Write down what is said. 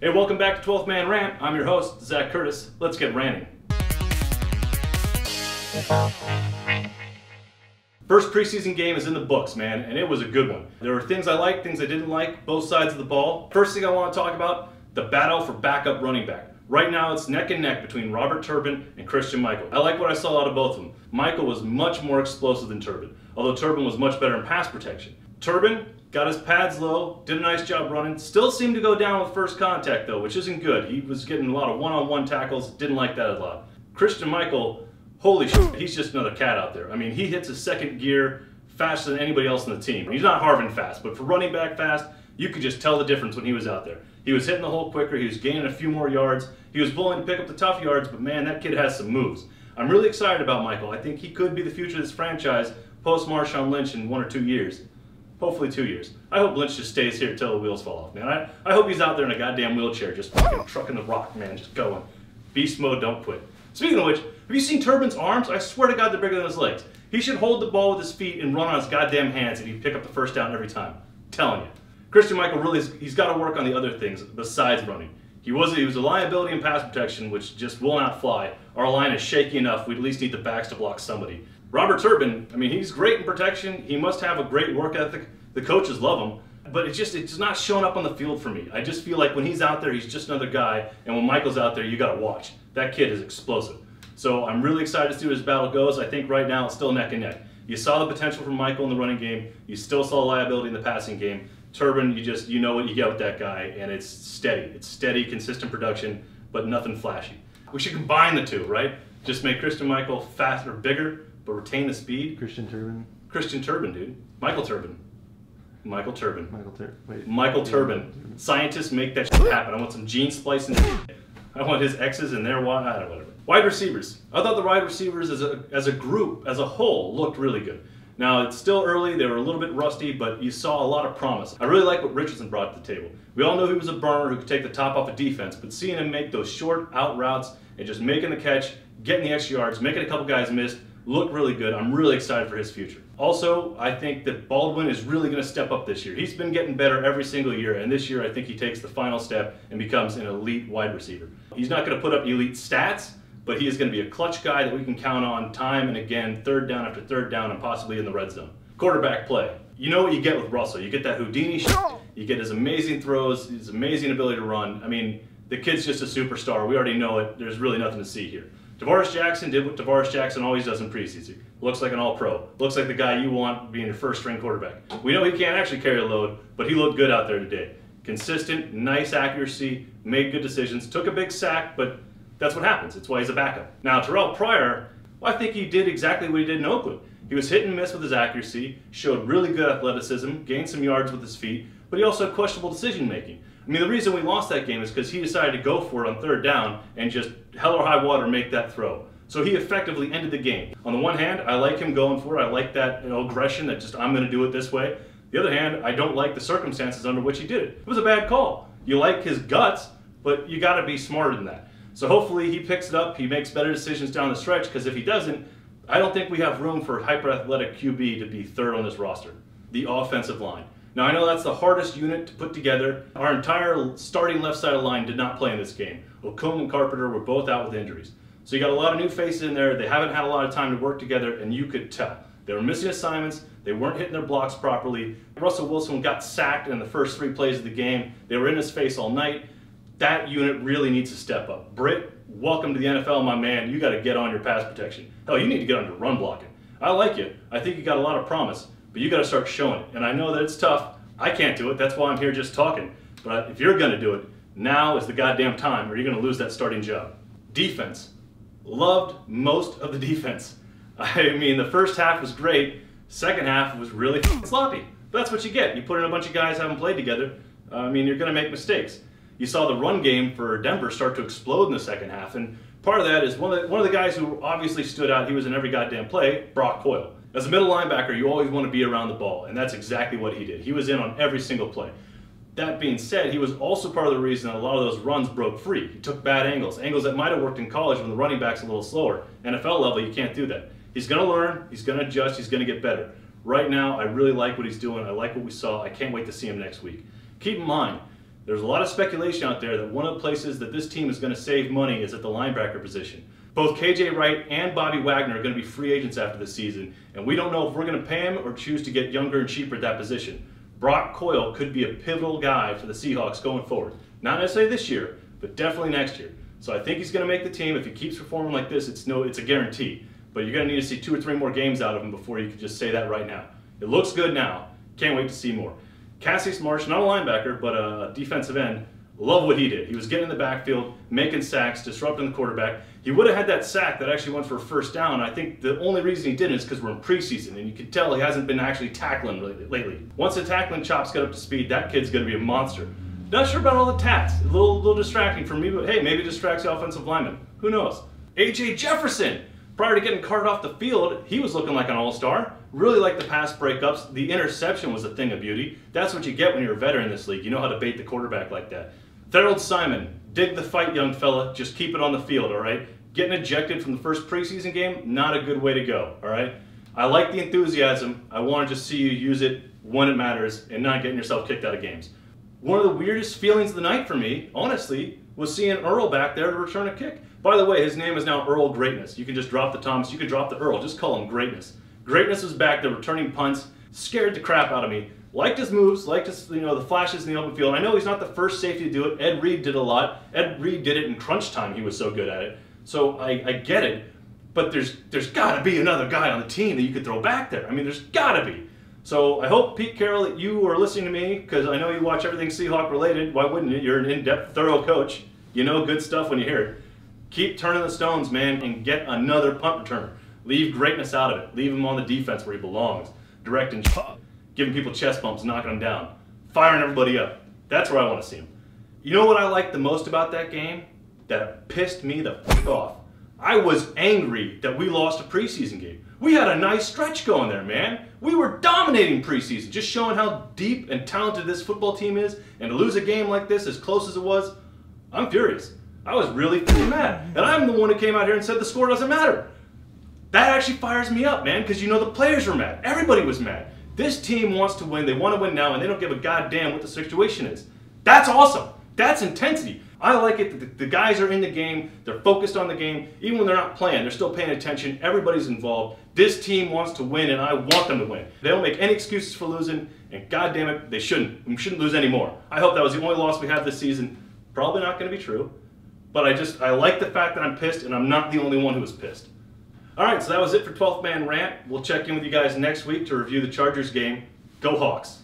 Hey, welcome back to 12th Man Rant. I'm your host, Zach Curtis. Let's get ranting. First preseason game is in the books, man, and it was a good one. There were things I liked, things I didn't like, both sides of the ball. First thing I want to talk about, the battle for backup running back. Right now it's neck and neck between Robert Turbin and Christian Michael. I like what I saw out of both of them. Michael was much more explosive than Turbin, although Turbin was much better in pass protection. Turbin got his pads low, did a nice job running, still seemed to go down with first contact though, which isn't good. He was getting a lot of one-on-one tackles, didn't like that a lot. Christian Michael, holy shit, he's just another cat out there. I mean, he hits his second gear faster than anybody else on the team. He's not Harvin fast, but for running back fast, you could just tell the difference when he was out there. He was hitting the hole quicker, he was gaining a few more yards, he was willing to pick up the tough yards, but man, that kid has some moves. I'm really excited about Michael. I think he could be the future of this franchise post Marshawn Lynch in 1 or 2 years. Hopefully 2 years. I hope Lynch just stays here until the wheels fall off, man. I hope he's out there in a goddamn wheelchair just fucking trucking the rock, man, just going. Beast mode, don't quit. Speaking of which, have you seen Turbin's arms? I swear to God they're bigger than his legs. He should hold the ball with his feet and run on his goddamn hands and he'd pick up the first down every time. I'm telling you. Christian Michael really, he's got to work on the other things besides running. He was a liability in pass protection, which just will not fly. Our line is shaky enough, we'd at least need the backs to block somebody. Robert Turbin, I mean, he's great in protection. He must have a great work ethic. The coaches love him, but it's not showing up on the field for me. I just feel like when he's out there, he's just another guy, and when Michael's out there, you got to watch. That kid is explosive. So I'm really excited to see where this battle goes. I think right now it's still neck and neck. You saw the potential from Michael in the running game. You still saw liability in the passing game. Turbin, you know what you get with that guy, and it's steady. It's steady, consistent production, but nothing flashy. We should combine the two, right? Just make Christian Michael faster, bigger, but retain the speed. Christian Turbin. Christian Turbin, dude. Michael Turbin. Michael Turbin. Michael Turbin. Scientists make that shit happen. I want some gene splicing. I want his X's and their Y, I don't know, whatever. Wide receivers. I thought the wide receivers as a group, as a whole, looked really good. Now, it's still early, they were a little bit rusty, but you saw a lot of promise. I really like what Richardson brought to the table. We all know he was a burner who could take the top off a defense, but seeing him make those short out routes and just making the catch, getting the extra yards, making a couple guys miss, looked really good. I'm really excited for his future. Also, I think that Baldwin is really going to step up this year. He's been getting better every single year, and this year I think he takes the final step and becomes an elite wide receiver. He's not going to put up elite stats, but he is going to be a clutch guy that we can count on time and again, third down after third down, and possibly in the red zone. Quarterback play. You know what you get with Russell. You get that Houdini shit, you get his amazing throws, his amazing ability to run. I mean, the kid's just a superstar. We already know it. There's really nothing to see here. Tavares Jackson did what Tavares Jackson always does in preseason. Looks like an all-pro. Looks like the guy you want being your first-string quarterback. We know he can't actually carry the load, but he looked good out there today. Consistent, nice accuracy, made good decisions, took a big sack, but that's what happens. It's why he's a backup. Now, Terrell Pryor, well, I think he did exactly what he did in Oakland. He was hit and miss with his accuracy, showed really good athleticism, gained some yards with his feet, but he also had questionable decision-making. I mean, the reason we lost that game is because he decided to go for it on third down and just hell or high water make that throw. So he effectively ended the game. On the one hand, I like him going for it. I like that aggression that just, I'm going to do it this way. The other hand, I don't like the circumstances under which he did it. It was a bad call. You like his guts, but you got to be smarter than that. So hopefully he picks it up, he makes better decisions down the stretch, because if he doesn't, I don't think we have room for hyper-athletic QB to be third on this roster. The offensive line. Now I know that's the hardest unit to put together. Our entire starting left side of the line did not play in this game. Okung and Carpenter were both out with injuries. So you got a lot of new faces in there, they haven't had a lot of time to work together, and you could tell. They were missing assignments, they weren't hitting their blocks properly. Russell Wilson got sacked in the first 3 plays of the game. They were in his face all night. That unit really needs to step up. Britt, welcome to the NFL, my man. You got to get on your pass protection. Hell, you need to get on your run blocking. I like you. I think you got a lot of promise, but you got to start showing it. And I know that it's tough. I can't do it. That's why I'm here just talking. But if you're going to do it, now is the goddamn time, or you're going to lose that starting job. Defense. Loved most of the defense. I mean, the first half was great. Second half was really sloppy. But that's what you get. You put in a bunch of guys who haven't played together. I mean, you're going to make mistakes. You saw the run game for Denver start to explode in the second half, and part of that is one of the guys who obviously stood out, he was in every goddamn play, Brock Coyle. As a middle linebacker, you always want to be around the ball, and that's exactly what he did. He was in on every single play. That being said, he was also part of the reason that a lot of those runs broke free. He took bad angles that might have worked in college when the running back's a little slower. NFL level, you can't do that. He's going to learn, he's going to adjust, he's going to get better. Right now, I really like what he's doing. I like what we saw. I can't wait to see him next week. Keep in mind, There's a lot of speculation out there that one of the places that this team is going to save money is at the linebacker position. Both KJ Wright and Bobby Wagner are going to be free agents after the season, and we don't know if we're going to pay him or choose to get younger and cheaper at that position. Brock Coyle could be a pivotal guy for the Seahawks going forward. Not necessarily this year, but definitely next year. So I think he's going to make the team. If he keeps performing like this, it's a guarantee. But you're going to need to see 2 or 3 more games out of him before you can just say that right now. It looks good now. Can't wait to see more. Cassius Marsh, not a linebacker, but a defensive end. Love what he did. He was getting in the backfield, making sacks, disrupting the quarterback. He would have had that sack that actually went for a first down. I think the only reason he didn't is because we're in preseason, and you can tell he hasn't been actually tackling lately. Once the tackling chops get up to speed, that kid's going to be a monster. Not sure about all the tats. A little distracting for me, but hey, maybe it distracts the offensive lineman. Who knows? A.J. Jefferson. Prior to getting carted off the field, he was looking like an all-star. Really liked the pass breakups. The interception was a thing of beauty. That's what you get when you're a veteran in this league. You know how to bait the quarterback like that. Thurl Simon, dig the fight, young fella. Just keep it on the field, all right? Getting ejected from the first preseason game, not a good way to go, all right? I like the enthusiasm. I want to just see you use it when it matters and not getting yourself kicked out of games. One of the weirdest feelings of the night for me, honestly, was seeing Earl back there to return a kick. By the way, his name is now Earl Greatness. You can just drop the Thomas, you can drop the Earl, just call him Greatness. Greatness was back there returning punts, scared the crap out of me. Liked his moves, liked his, the flashes in the open field. I know he's not the first safety to do it. Ed Reed did a lot. Ed Reed did it in crunch time. He was so good at it. So I get it, but there's got to be another guy on the team that you could throw back there. I mean, there's got to be. So I hope, Pete Carroll, that you are listening to me, because I know you watch everything Seahawk related. Why wouldn't you? You're an in-depth, thorough coach. You know good stuff when you hear it. Keep turning the stones, man, and get another punt returner. Leave Greatness out of it. Leave him on the defense where he belongs. Directing, giving people chest bumps, knocking them down. Firing everybody up. That's where I want to see him. You know what I liked the most about that game? That pissed me the f*** off. I was angry that we lost a preseason game. We had a nice stretch going there, man. We were dominating preseason, just showing how deep and talented this football team is, and to lose a game like this as close as it was, I'm furious. I was really f***ing mad. And I'm the one who came out here and said the score doesn't matter. That actually fires me up, man, because the players were mad. Everybody was mad. This team wants to win. They want to win now, and they don't give a goddamn what the situation is. That's awesome. That's intensity. I like it that the guys are in the game. They're focused on the game. Even when they're not playing, they're still paying attention. Everybody's involved. This team wants to win, and I want them to win. They don't make any excuses for losing, and goddamn it, they shouldn't. We shouldn't lose anymore. I hope that was the only loss we had this season. Probably not going to be true. But I like the fact that I'm pissed, and I'm not the only one who was pissed. All right, so that was it for 12th Man Rant. We'll check in with you guys next week to review the Chargers game. Go Hawks!